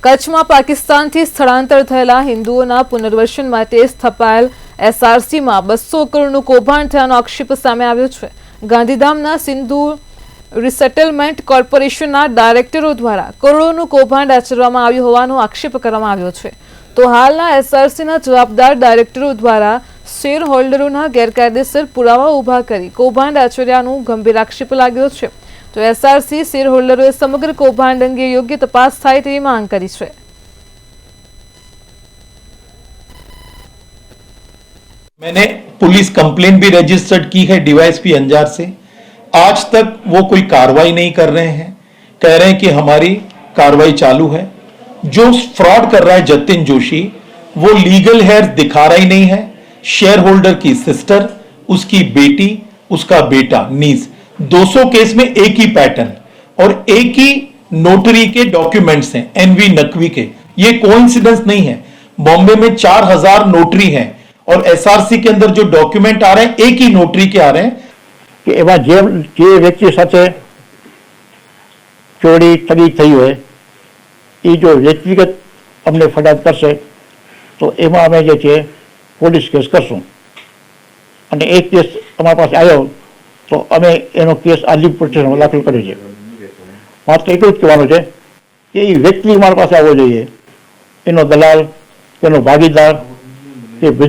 કચ્છમાં પાકિસ્તાનથી સ્થળાંતર થયેલા હિન્દુઓના પુનર્વસન માટે સ્થપાયેલ એસઆરસીમાં 200 કરોડનું કૌભાંડ થયાનો આક્ષેપ સામે આવ્યો છે। ગાંધીધામના સિંધુ રિસેટલમેન્ટ કોર્પોરેશનના ડાયરેક્ટરો દ્વારા કરોડોનું કૌભાંડ આચરવામાં આવ્યું હોવાનો આક્ષેપ કરવામાં આવ્યો છે। તો હાલના એસઆરસીના જવાબદાર ડાયરેક્ટરો દ્વારા શેર હોલ્ડરોના ગેરકાયદેસર પુરાવા ઊભા કરી કૌભાંડ આચર્યાનું ગંભીર આક્ષેપ લાગ્યો છે। तो एसआरसी शेर होल्डरों समग्र कौभांड अंगे योग्य तपास थाय तेवी मांग करी है। मैंने पुलिस कंप्लेंट भी रजिस्टर्ड की है डीवाईएसपी अंजार से। आज तक वो कोई कार्रवाई नहीं कर रहे हैं, कह रहे हैं कि हमारी कार्रवाई चालू है। जो फ्रॉड कर रहा है जतिन जोशी, वो लीगल हेयर दिखा रहा ही नहीं है। शेयर होल्डर की सिस्टर, उसकी बेटी, उसका बेटा नीस, 200 केस में एक ही पैटर्न और एक ही नोटरी के डॉक्यूमेंट्स हैं एनवी नकवी के। ये कोइंसिडेंस नहीं है। बॉम्बे में 4000 नोटरी हैं और एसआरसी के अंदर जो डॉक्यूमेंट आ रहे हैं एक ही नोटरी के आ रहे हैं कि एवं जे व्यक्ति साथे चोरी ठगी थई होय ए जो व्यक्तिगत अमने फरियाद करशे तो एमां अमे जे छे पोलीस केस करशुं अने एक केस अमारा पासे आव्यो तो अमे एनो केस आदि प्रोटेक्शन दाखल कर्यो छे। मात्र एटલું જ કહેવાનું છે કે એ વ્યક્તિ મારા પાસે આવવો જોઈએ, એનો દલાલ, એનો ભાગીદાર, કે